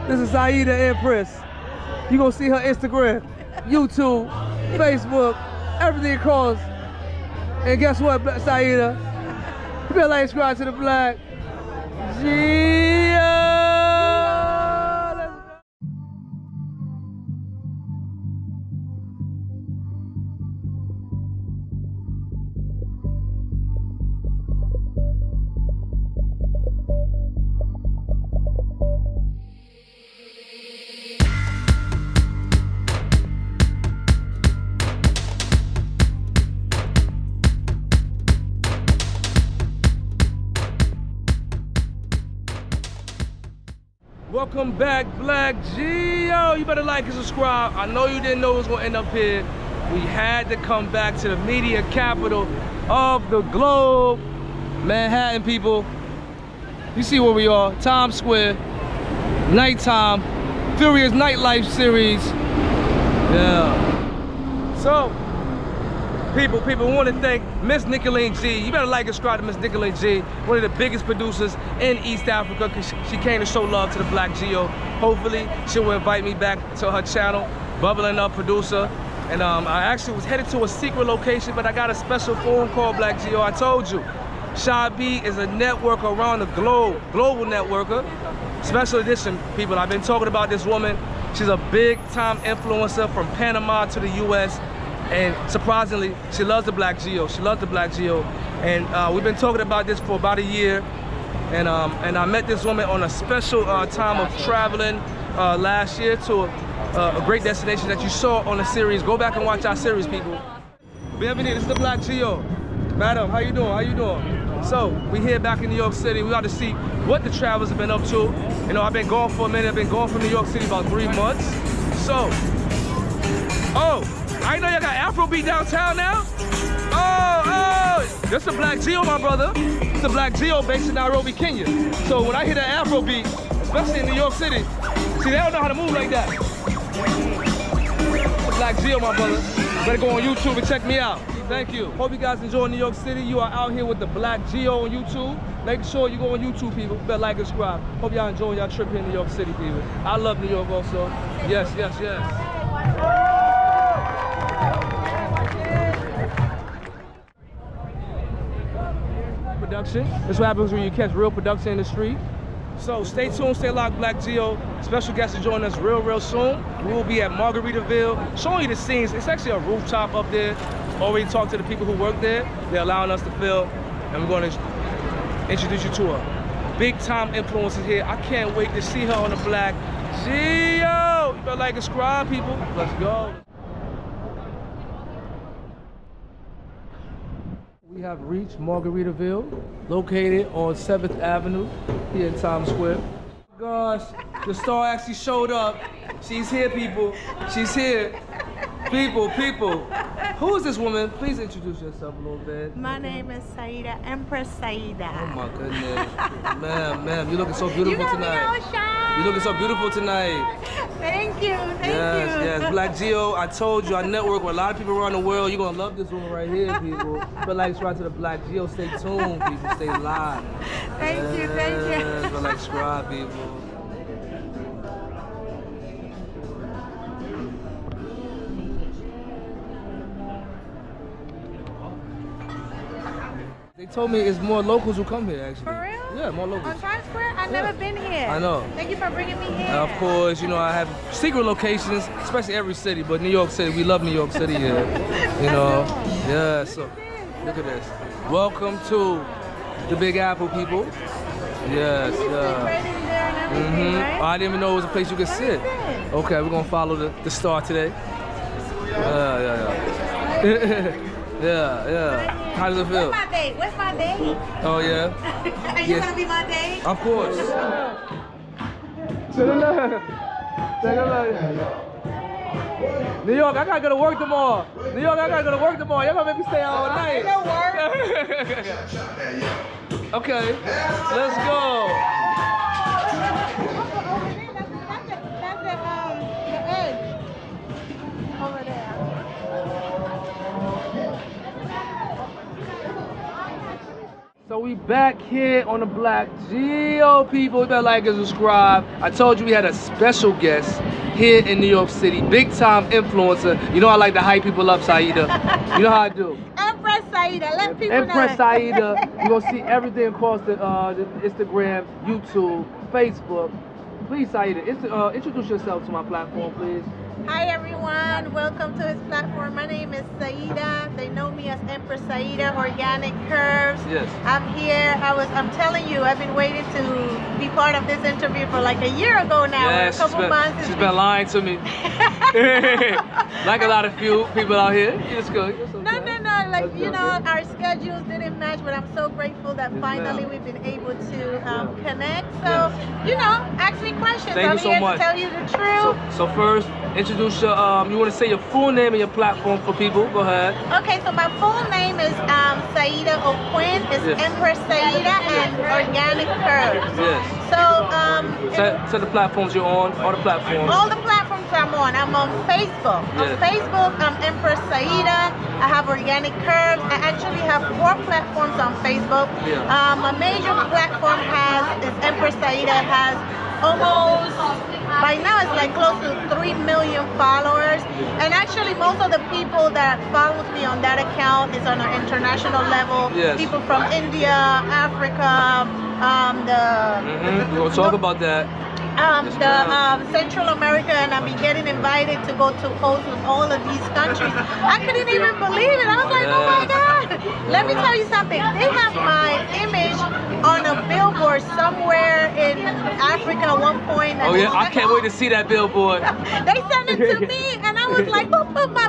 This is Saajida Empress. You gonna see her Instagram, YouTube, Facebook, everything across. And guess what, Saajida? You better like subscribe to the BLACKGEO. Welcome back, BLACKGEO. You better like and subscribe. I know you didn't know it was gonna end up here. We had to come back to the media capital of the globe, Manhattan, people. You see where we are, Times Square, nighttime, Furious Nightlife series. Yeah. So, people, we want to thank Miss Nicolene G. You better like and subscribe to Miss Nicolene G, one of the biggest producers in East Africa, because she came to show love to the BLACKGEO. Hopefully, she will invite me back to her channel, Bubbling Up Producer. And I actually was headed to a secret location, but I got a special phone call, BLACKGEO. I told you, Shy B is a networker around the globe, global networker. Special edition, people. I've been talking about this woman. She's a big-time influencer from Panama to the US. And surprisingly, she loves the BLACKGEO. She loves the BLACKGEO. And we've been talking about this for about a year. And I met this woman on a special time of traveling last year to a great destination that you saw on the series. Go back and watch our series, people. Bienvenue, this is the BLACKGEO. Madam, how you doing? How you doing? So, we here back in New York City. We got to see what the travelers have been up to. You know, I've been gone for a minute. I've been gone from New York City about 3 months. So, oh, I know y'all got Afrobeat downtown now. Oh, that's the BLACKGEO, my brother. It's the BLACKGEO based in Nairobi, Kenya. So when I hear that Afrobeat, especially in New York City, see, they don't know how to move like that. The BLACKGEO, my brother. Better go on YouTube and check me out. Thank you. Hope you guys enjoy New York City. You are out here with the BLACKGEO on YouTube. Make sure you go on YouTube, people. Better like and subscribe. Hope y'all enjoying y'all trip here in New York City, people. I love New York also. Yes, yes, yes. Production. This is what happens when you catch real production in the street. So stay tuned, stay locked, BLACKGEO. Special guest to join us real soon. We will be at Margaritaville, showing you the scenes. It's actually a rooftop up there. Already talked to the people who work there. They're allowing us to film, and we're going to introduce you to her. Big time influencers here. I can't wait to see her on the BLACKGEO. You better like and subscribe, people. Let's go. We have reached Margaritaville, located on 7th Avenue here in Times Square. Gosh, the star actually showed up. She's here, people. She's here. People. Who is this woman? Please introduce yourself a little bit. My name is Saajida, Empress Saajida. Oh my goodness. Ma'am, you're looking so beautiful tonight. You're looking so beautiful tonight. Thank you, thank you. Yes, BLACKGEO, I told you, I network with a lot of people around the world. You're gonna love this woman right here, people. But like, subscribe to the BLACKGEO. Stay tuned, people. Stay live. Thank you. But like, subscribe, people. They told me it's more locals who come here, actually. For real? Yeah, more locals. On Times Square? I've never been here. I know. Thank you for bringing me here. Of course, you know, I have secret locations, especially every city, but New York City, we love New York City here. You know? Yeah, so, look at this. Welcome to the Big Apple, people. Yes, yeah. Right? I didn't even know it was a place you could sit. Okay, we're gonna follow the star today. Yeah. How does it feel? Where's my date? Oh yeah. Are you gonna be my date? Of course. To the left. Take a look. New York, I gotta go to work tomorrow. Y'all gonna make me stay out all night. Okay, let's go. That's the edge over there. So we back here on the Black Geo, people. You better like and subscribe. I told you we had a special guest here in New York City, big time influencer. You know I like to hype people up, Saida. You know how I do. Empress Saajida, let people Empress know. Saajida. You're gonna see everything across the Instagram, YouTube, Facebook. Please, Saida, introduce yourself to my platform, please. Hi everyone, welcome to his platform. My name is Saida. They know me as Empress Saajida, Organic Curves. Yes. I'm here. I'm telling you, I've been waiting to be part of this interview for like a year ago now. Yes, a couple months. She's been lying to me. Like a lot of few people out here. It's good. It's okay. No. Like, That's you know, good. our schedules didn't match, but I'm so grateful that finally we've been able to connect. So, you know, ask me questions. Thank I'm you so here much. to tell you the truth. So first, introduce your, you want to say your full name and your platform for people? Go ahead. Okay, so my full name is Saajida O'Quinn. It's Yes. Empress Saajida and Organic Curves. Yes. So, Set the platforms you're on, all the platforms. all the platforms I'm on. I'm on Facebook. Yes. On Facebook, I'm Empress Saajida. I have Organic Curves. I actually have 4 platforms on Facebook. Yeah. My major platform is Empress Saajida. It has almost, by now it's like close to 3 million followers. And actually most of the people that follows me on that account is on an international level. Yes. People from India, Africa, We're going to talk about that. Central America, and I've been getting invited to go to host with all of these countries. I couldn't even believe it. I was like, oh my God. Let me tell you something. They have my image on a billboard somewhere in Africa at one point. Oh yeah, I can't wait to see that billboard. They sent it to me, and I was like, who put my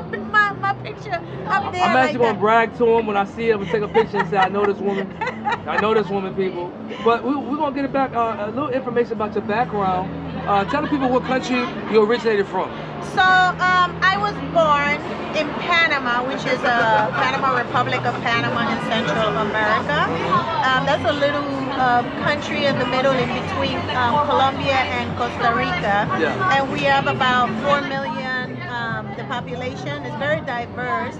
picture up there? I'm actually like going to that? brag to him when I see him and take a picture and say, I know this woman. I know this woman, people. But we're going to get it back, a little information about your background. Tell the people what country you originated from. So, I was born in Panama, which is Panama, Republic of Panama in Central America. That's a little country in the middle in between Colombia and Costa Rica. Yeah. And we have about 4 million, the population is very diverse.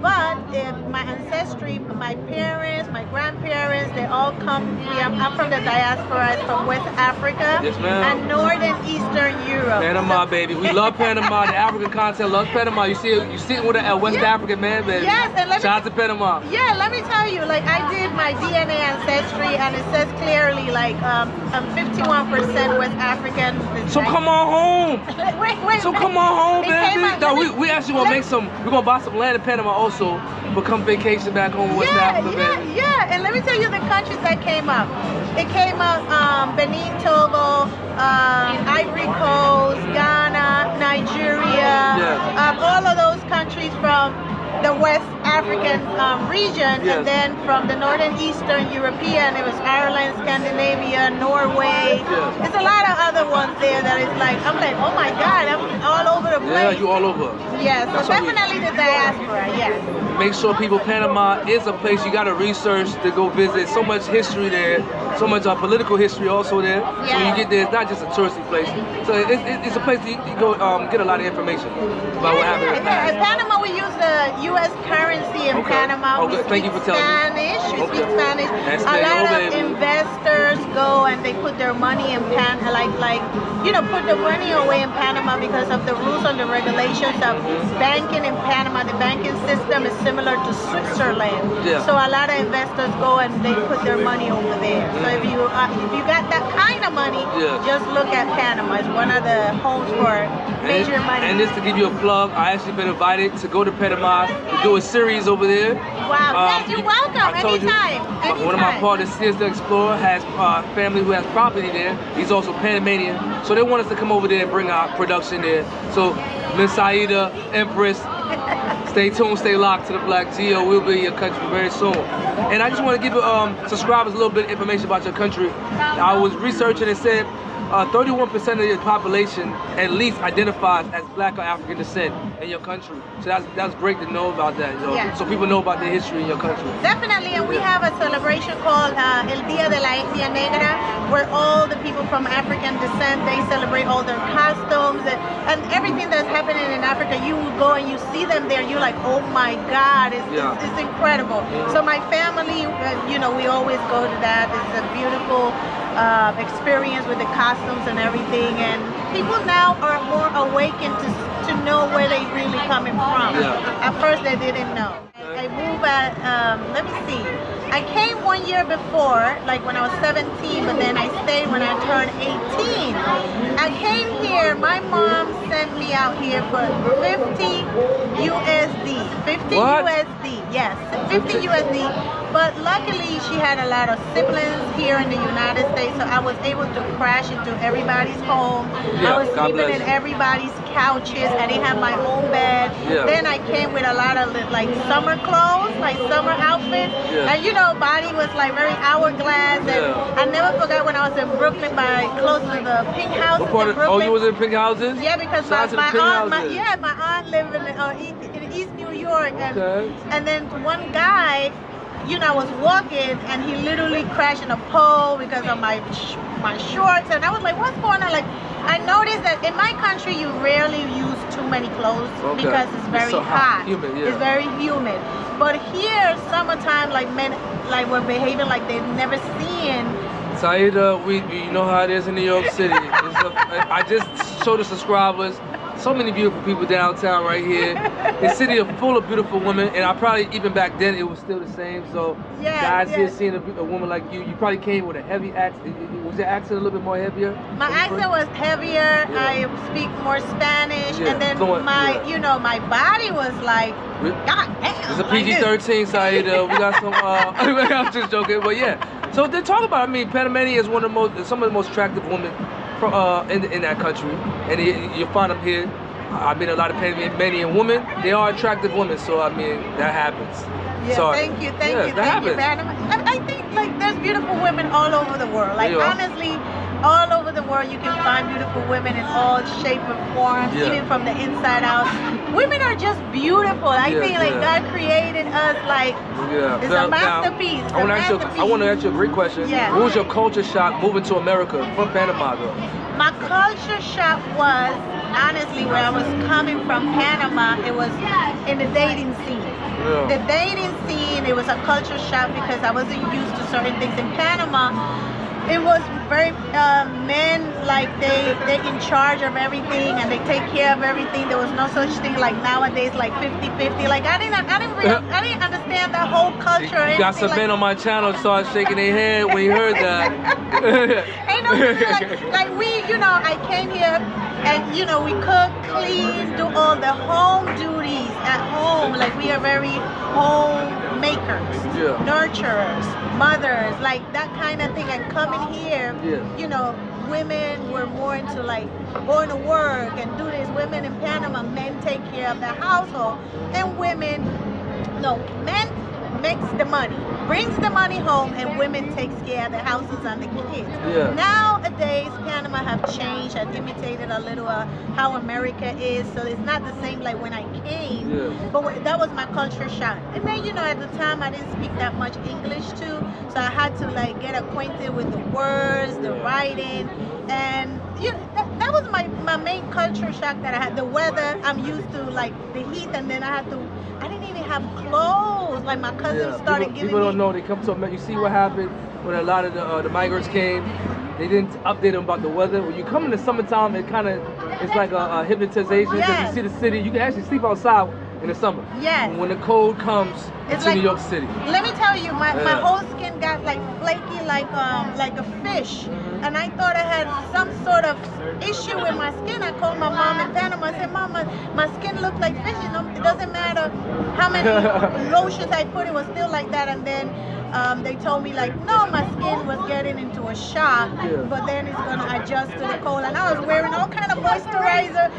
But if my ancestry, my parents, my grandparents, they all come. I'm from the diaspora, it's from West Africa. Yes, ma'am. And Northern Eastern Europe. Panama, baby. We love Panama. The African content loves Panama. You sitting with a West African man, baby. Yes, and shout out to Panama. Yeah, let me tell you, like I did my DNA ancestry, and it says clearly, like I'm 51% West African. So come on home. Wait. So come on home, It came baby. out- No, let me- we actually gonna make some. We're gonna buy some land in Panama also, but come vacation back home in West Africa, baby. Yeah. And let me tell you the countries that came up. It came up Benin, Togo, Ivory Coast, Ghana, Nigeria, all of those countries from the West African region, Yes. and then from the Northern Eastern European, it was Ireland, Scandinavia, Norway. Yes. There's a lot of other ones there that is like, I'm like, oh my God, I'm all over the Yeah, place. you all over. Yes, so That's what we- definitely the diaspora, yes. Make sure people, Panama is a place you gotta research to go visit. So much history there, so much political history also there. So when you get there, it's not just a touristy place. So it's a place you go get a lot of information about what happened in the past. In Panama, we use the U.S. currency in Okay. Panama. Okay, We thank you speak for telling me. Spanish. We Okay. speak Spanish. That's A the lot old of baby. investors go and they put their money in put the money away in Panama because of the rules and the regulations of banking in Panama. The banking system is similar to Switzerland. Yeah. So a lot of investors go and they put their money over there. So if you got that kind of money, just look at Panama. It's one of the homes for major money. And just to give you a plug, I actually been invited to go to Panama to do a series over there. Wow, yes, you're welcome. I told Anytime. you, one of my partners, Sister Explorer, has family who has property there. He's also Panamanian. So they want us to come over there and bring our production there. So Miss Saida, Empress, stay tuned, stay locked to the Black Geo. We'll be in your country very soon. And I just want to give subscribers a little bit of information about your country. I was researching and said 31% of your population at least identifies as Black or African descent in your country. So that's great to know about that, you know, Yeah. so people know about the history in your country. Definitely, and we have a celebration called El Día de la Etnia Negra, where all the people from African descent, they celebrate all their costumes and everything that's happening in Africa. You go and you see them there, you're like, oh my God, it's incredible. So my family, you know, we always go to that. It's a beautiful experience with the costumes and everything, and people now are more awakened to know where they really coming from. At first they didn't know. I moved at, let me see, I came 1 year before, like when I was 17, but then I stayed when I turned 18. I came here, my mom sent me out here for 50 USD. 50 What? USD, yes, 50 USD. But luckily she had a lot of siblings here in the United States, so I was able to crash into everybody's home. Yeah, I was God sleeping bless in you. everybody's couches. I didn't have my own bed. Yeah. Then I came with a lot of like summer clothes, like summer outfits. Yeah. And you know, body was like very hourglass. And Yeah. I never forgot when I was in Brooklyn, by close to the pink houses What part in of, Brooklyn. oh, you was in pink houses? Yeah, because Shout out to the my pink aunt, houses. my aunt lived in East New York, Okay. and then one guy, you know, I was walking and he literally crashed in a pole because of my shorts, and I was like, what's going on? Like, I noticed that in my country you rarely use too many clothes because it's very so hot. humid, yeah. It's very humid. But here, summertime, like men, like we're behaving like they've never seen. Saajida, you know how it is in New York City. I just showed the subscribers so many beautiful people downtown right here. The city is full of beautiful women, and I probably, even back then, it was still the same. So guys here seeing a woman like you probably came with a heavy accent. Was your accent a little bit more heavier? My accent was heavier. I speak more Spanish, and then you know, my body was like, God damn. It's a PG-13, Saajida. We got some. I'm just joking, but yeah. So they talk about. I mean, Panamanian is some of the most attractive women in that country, and you'll find them here. I mean, a lot of Panamanian women, they are attractive women, so I mean, that happens. Yeah, so, thank you, that happens. Panama. I think like there's beautiful women all over the world. Like honestly, all over the world you can find beautiful women in all shape and forms, even from the inside out. Women are just beautiful. I think like God created us like it's a masterpiece. I want to ask you a great question. Yeah. What was your culture shock moving to America from Panama though? My culture shock was, honestly, where I was coming from Panama, it was in the dating scene. The dating scene, it was a culture shock because I wasn't used to certain things in Panama. It was very, men, like they in charge of everything and they take care of everything. There was no such thing like nowadays, like 50-50. Like I didn't understand that whole culture. You got some men on my channel started shaking their head when you heard that. Ain't no like we, you know, I came here and you know we cook, clean, do all the home duties at home. Like we are very homemakers, nurturers, mothers, like that kind of thing. And coming here, you know, women were more into like going to work and do this. Women in Panama, men take care of the household, and women, no, men makes the money, brings the money home, and women takes care of the houses and the kids. Nowadays, Panama have changed and imitated a little how America is, so it's not the same like when I came, but that was my culture shock. And then, you know, at the time I didn't speak that much English too, so I had to like get acquainted with the words, the writing, and you know, that was my main culture shock that I had. The weather, I'm used to like the heat, and then I didn't even have clothes. Like my cousin started giving people don't know. They come to America. You see what happened when a lot of the migrants came. They didn't update them about the weather. When you come in the summertime, it's like a hypnotization because you see the city. You can actually sleep outside in the summer. When the cold comes to New York City. Let me tell you, my whole skin got like flaky, like a fish, and I thought I had some sort of issue with my skin. I called my mom in Panama. I said, Mom, my skin looked like fish. You know, it doesn't matter how many lotions I put, it was still like that. And then they told me like, no, my skin was getting into a shock, but then it's gonna adjust to the cold. And I was wearing all kind of moisturizer.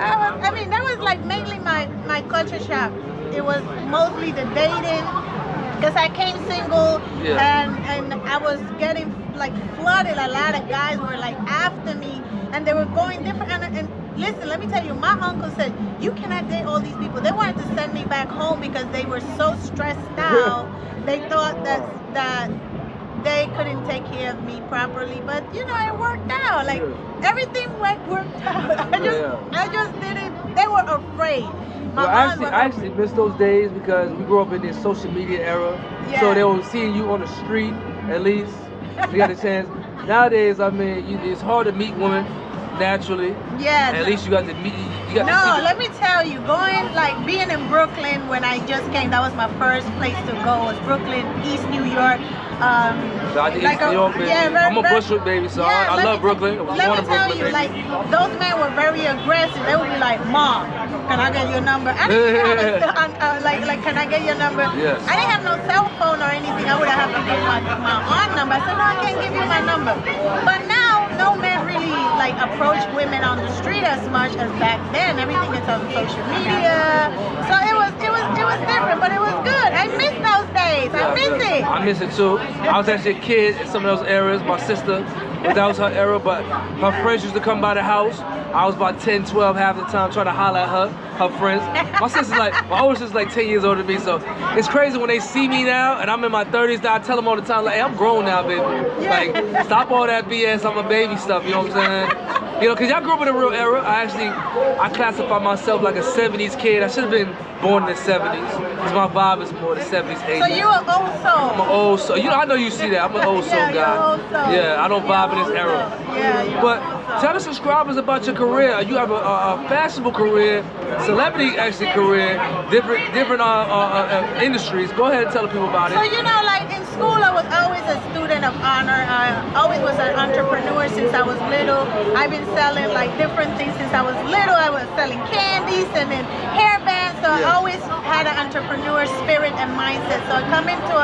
I mean, that was like mainly my culture shock. It was mostly the dating, because I came single and I was getting like flooded. A lot of guys were like after me, and they were going different. And listen, let me tell you, my uncle said you cannot date all these people. They wanted to send me back home because they were so stressed out. They thought that they couldn't take care of me properly, but you know, it worked out. Like everything worked out. I just didn't. They were afraid. Well, I actually miss those days because we grew up in this social media era. So they were seeing you on the street, at least. You got a chance. Nowadays, I mean, it's hard to meet women naturally. Yeah. At least you got to meet. Let me tell you, being in Brooklyn when I just came, that was my first place to go. Was Brooklyn, East New York. I'm a Bushwick baby, so I love Brooklyn. Let me tell you, like those men were very aggressive. They would be like, "Mom, can I get your number?" I didn't have can I get your number? Yes. I didn't have no cell phone or anything. I would have to give my aunt number. I said, "No, I can't give you my number." But now, no men really like approach women on the street as much as back then. Everything is on social media, so it was different, but it was good. I miss those days. I miss it. I miss it too. I was actually a kid in some of those eras. My sister, that was her era, but her friends used to come by the house. I was about 10, 12 half the time trying to holler at her friends. My older sister's like 10 years older than me, so it's crazy when they see me now, and I'm in my 30s now. I tell them all the time, like, hey, I'm grown now, baby. Like, stop all that BS, I'm a baby stuff, you know what I'm saying? You know, because y'all grew up in a real era. I classify myself like a 70s kid. I should have been born in the 70s, because my vibe is more the 70s, 80s. So you an old soul? I'm an old soul. You know, I know you see that. I'm an old soul guy. Old soul. Yeah, I don't vibe in this era. But tell the subscribers about your career. You have a fashionable career, celebrity actually career, different industries. Go ahead and tell the people about it. So you know, like in school, I was always a student of honor. I always was an entrepreneur since I was little. I've been selling like different things since I was little. I was selling candies and then hair bands. So I always had an entrepreneur spirit and mindset. So coming to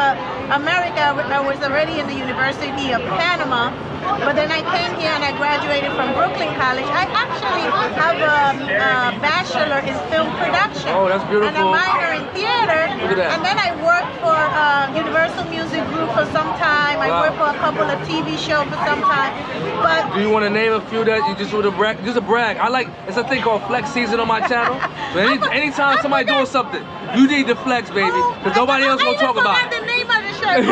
America, I was already in the University of Panama. But then I came here and I graduated from Brooklyn College. I actually have a bachelor in film production. Oh, that's beautiful. And a minor in theater. Look at that. And then I worked for Universal Music Group for some time. I worked for a couple of TV shows for some time. But do you want to name a few that you just want to brag? Just a brag. It's a thing called flex season on my channel. So anytime somebody doing something, you need to flex, baby, because nobody else gonna talk about it. The name of the show.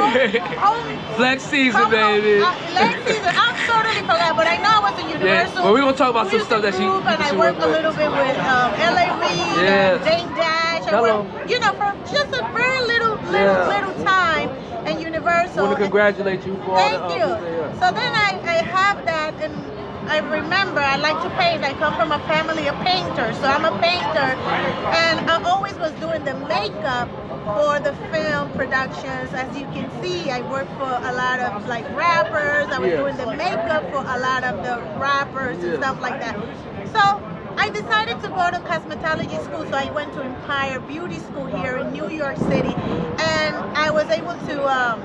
Flex season, baby. Flex season. I'm totally forgot, but I know I was in Universal. Well, we're gonna talk about some stuff that she. And I worked a little bit with L.A. Reid and Dane Dash. You know, for just a very little time in Universal. I want to congratulate you for all the So then I have that, and I remember I like to paint. I come from a family of painters, so I'm a painter, and I always was doing the makeup for the film productions. As you can see, I work for a lot of like rappers. I was doing the makeup for a lot of the rappers and stuff like that. So I decided to go to cosmetology school, so I went to Empire Beauty School here in New York City, and I was able to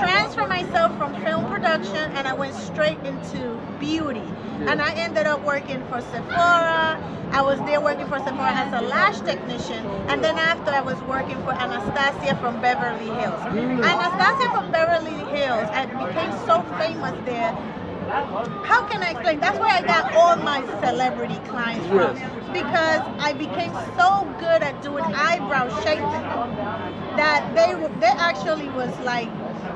transfer myself from film production, and I went straight into beauty. And I ended up working for Sephora. I was there working for Sephora as a lash technician, and then after I was working for Anastasia from Beverly Hills. Anastasia from Beverly Hills, I became so famous there. How can I explain? That's where I got all my celebrity clients from, because I became so good at doing eyebrow shaping that they actually was like,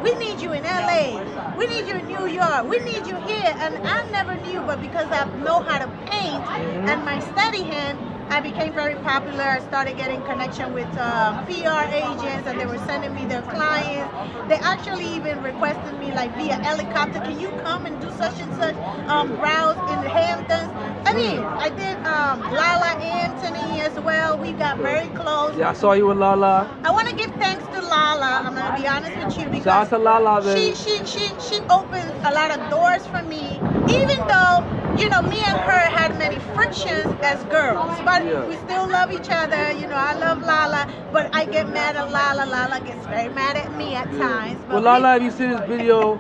we need you in LA, we need you in New York, we need you here. And I never knew, but because I know how to paint and my steady hand, I became very popular. I started getting connection with PR agents, and they were sending me their clients. They actually even requested me like via helicopter, can you come and do such and such brows in the Hamptons? I mean, I did Lala Anthony as well. We got very close. Yeah, I saw you with Lala. I want to give thanks to Lala. I'm gonna be honest with you, because shout out to Lala, baby. She opened a lot of doors for me, even though, you know, me and her had many frictions as girls, but we still love each other. You know, I love Lala, but I get mad at Lala. Lala gets very mad at me at times. But well, Lala, if you see this video,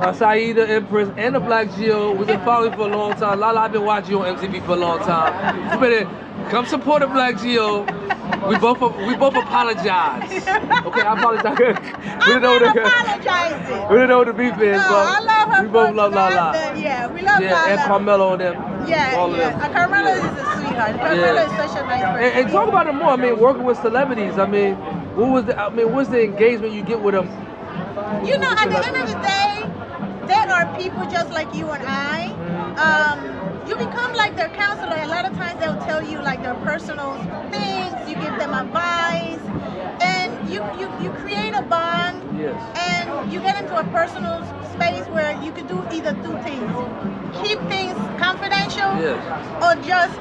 Saajida, Empress, and the BLACKGEO, we've been following you for a long time. Lala, I've been watching you on MTV for a long time. You better come support the BLACKGEO. We both apologize. Okay, I apologize. I'm not apologizing. We don't know what the beef is, No, but I love her. we both love Lala. Yeah, we love Lala. Yeah, and Carmelo and them. Yeah, all of them. Carmelo is a sweetheart. Carmelo is such a nice person. And talk about it more. I mean, working with celebrities. I mean, what's the engagement you get with them? You know, at the end of the day, there are people just like you and I. You become like their counselor. A lot of times they'll tell you like their personal things. You give them advice, and you create a bond. Yes. And you get into a personal space where you could do either two things: keep things confidential, yes, or just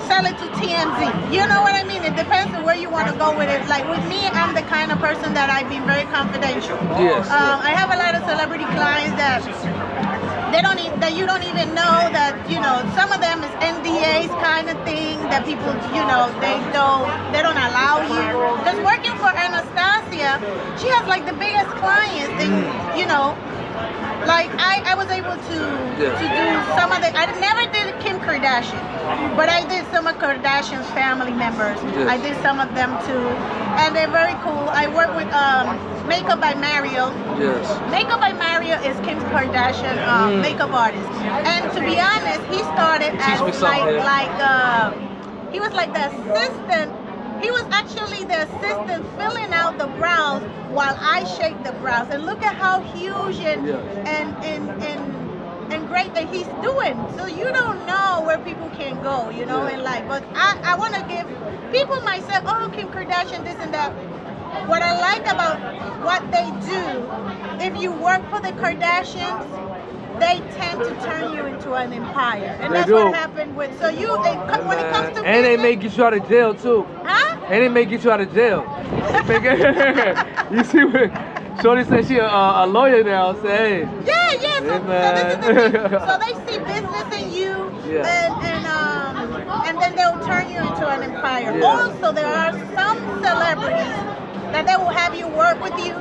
sell it to TMZ. You know what I mean? It depends on where you want to go with it. Like with me, I'm the kind of person that I've been very confidential. Yes. I have a lot of celebrity clients that that you don't even know that, you know, some of them is NDAs kind of thing that people, you know, they don't allow you. Because working for Anastasia, she has like the biggest clients, and you know, like I was able to do some of the, I never did Kim Kardashian, but I did some of Kardashian's family members. Yes. I did some of them too, and they're very cool. I work with Makeup by Mario. Yes. Makeup by Mario is Kim Kardashian makeup artist, and to be honest, he started as he was like the assistant. He was actually the assistant filling out the brows while I shake the brows. And look at how huge and great that he's doing. So you don't know where people can go, you know, in life. But I want to give people might say, oh, Kim Kardashian, this and that. What I like about what they do, if you work for the Kardashians, they tend to turn you into an empire, and that's what happened with. So when it comes to and they may get you out of jail too. Huh? And they may get you out of jail. You see what Shorty said? She a lawyer now. Say, hey. Yeah. So this is the thing. So they see business in you, and then they'll turn you into an empire. Yeah. Also, there are some celebrities that they will have you work with you.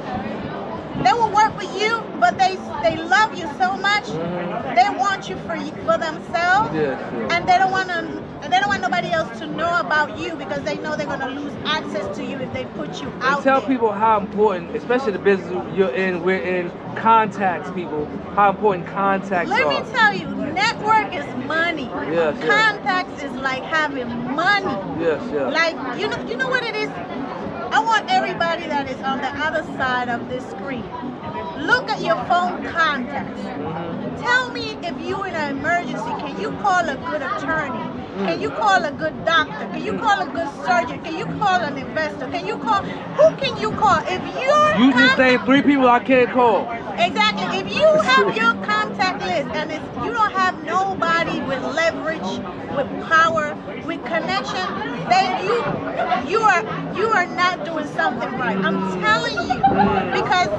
They will work with you, but they love you so much. They want you for themselves, and they don't want nobody else to know about you because they know they're gonna lose access to you if they put you out. And tell there. people how important, especially the business you're in, we're in, contacts. People, how important contacts are. Let me tell you, network is money. Yes. Contacts is like having money. Yes. Like you know what it is. I want everybody that is on the other side of this screen, look at your phone contacts. Tell me if you're in an emergency, can you call a good attorney? Can you call a good doctor? Can you call a good surgeon? Can you call an investor? Who can you call? If you just named 3 people I can't call. Exactly. If you have your contact list and if you don't have nobody with leverage, with power, with connection, then you are not doing something right. I'm telling you, because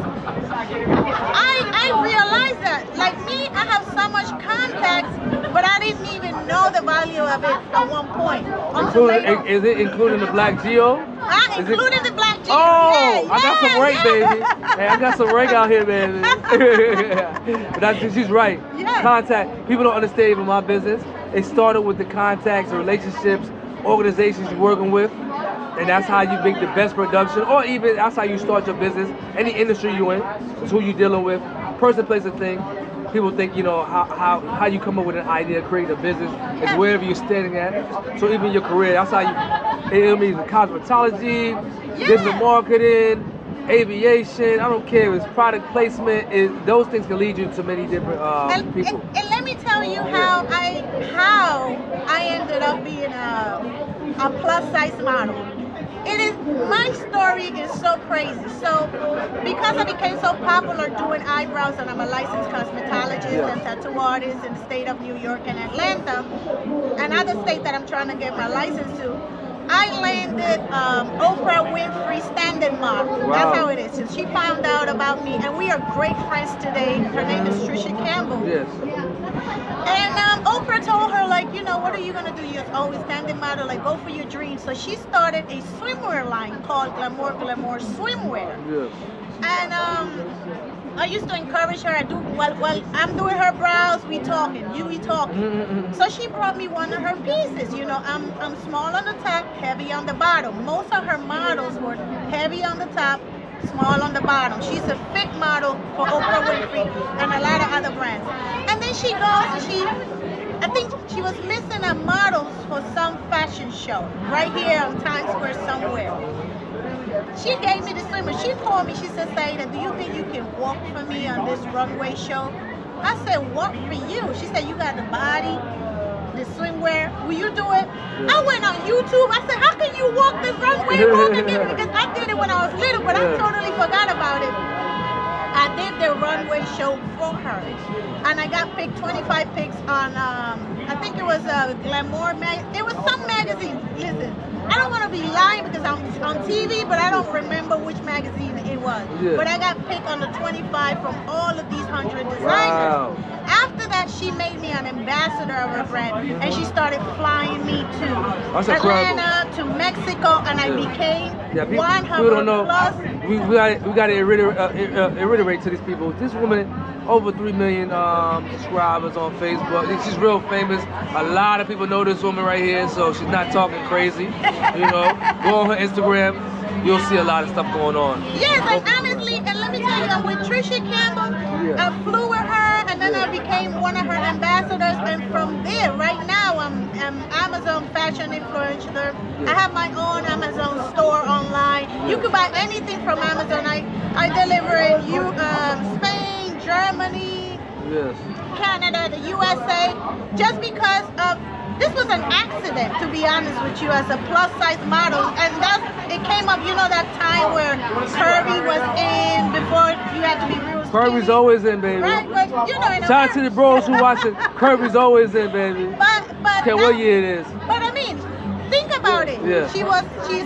I realized that. Like me, I have so much contacts, but I didn't even know the value of it at one point. Is it including the BLACKGEO? Including the BLACKGEO. Oh, yeah, I got some rank, baby. Hey, I got some rank out here, baby. But she's right. Yeah. Contact. People don't understand even my business. It started with the contacts, the relationships, organizations you're working with, and that's how you make the best production, or even that's how you start your business. Any industry you're in, it's who you're dealing with. Person, place, a thing. People think, you know, how you come up with an idea, create a business, is wherever you're standing at. So even your career, that's how you, it means cosmetology, digital marketing, aviation, I don't care if it's product placement, those things can lead you to many different people. And let me tell you how I ended up being a plus size model. My story is so crazy. So because I became so popular doing eyebrows, and I'm a licensed cosmetologist and tattoo artist in the state of New York and Atlanta, another state that I'm trying to get my license to, I landed Oprah Winfrey standing model. Wow. That's how it is. So she found out about me, and we are great friends today. Her name is Trisha Campbell. Yes. And Oprah told her, like, you know, what are you gonna do? You're always standing model, like, go for your dreams. So she started a swimwear line called Glamour Swimwear. Yes. And I used to encourage her. I do while I'm doing her brows. We talking. We talking. So she brought me one of her pieces. You know, I'm small on the top, heavy on the bottom. Most of her models were heavy on the top, small on the bottom. She's a fit model for Oprah Winfrey and a lot of other brands. And then she goes and I think she was missing a model for some fashion show right here on Times Square somewhere. She gave me the swimmer. She called me. She said, Saajida, do you think you can walk for me on this runway show? I said, walk for you? She said, you got the body, the swimwear. Will you do it? Yeah. I went on YouTube. I said, how can you walk this runway walk again? Because I did it when I was little, but I totally forgot about it. I did the runway show for her. And I got picked 25 picks on, I think it was a Glamour magazine. It was some magazine. Listen, I don't want to be lying because I'm on TV, but I don't remember which magazine it was. Yeah. But I got picked on the 25 from all of these 100 designers. Wow. After that, she made me an ambassador of her brand, and she started flying me to Atlanta, to Mexico, and I became 100 plus. We got to reiterate to these people. This woman, over 3 million subscribers on Facebook. She's real famous. A lot of people know this woman right here, so she's not talking crazy. You know, go on her Instagram, you'll see a lot of stuff going on. Yes, and honestly, and let me tell you, I'm with Trisha Campbell. I flew with her, and then I became one of her ambassadors. And from there, right now, I'm Amazon fashion influencer. I have my own Amazon store online. You can buy anything from Amazon. I deliver in Spain, Germany, Canada, the USA, just because of this was an accident, to be honest with you, as a plus size model, and it came up, you know, that time where curvy was in before you had to be real skinny. Curvy's always in, baby. Right, but you know, shout out to the bros who watch it. Curvy's always in, baby. But okay, what year it is. But I mean, think about it. Yeah. She's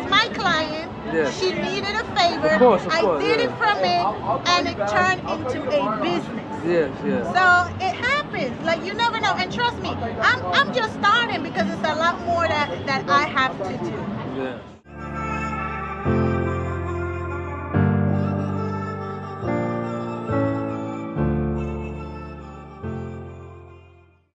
my client. Yeah. She needed a favor. Of course, I did it from it, and it turned into a business. Yes, yes. So it happens. Like, you never know. And trust me, I'm just starting because it's a lot more that I have to do.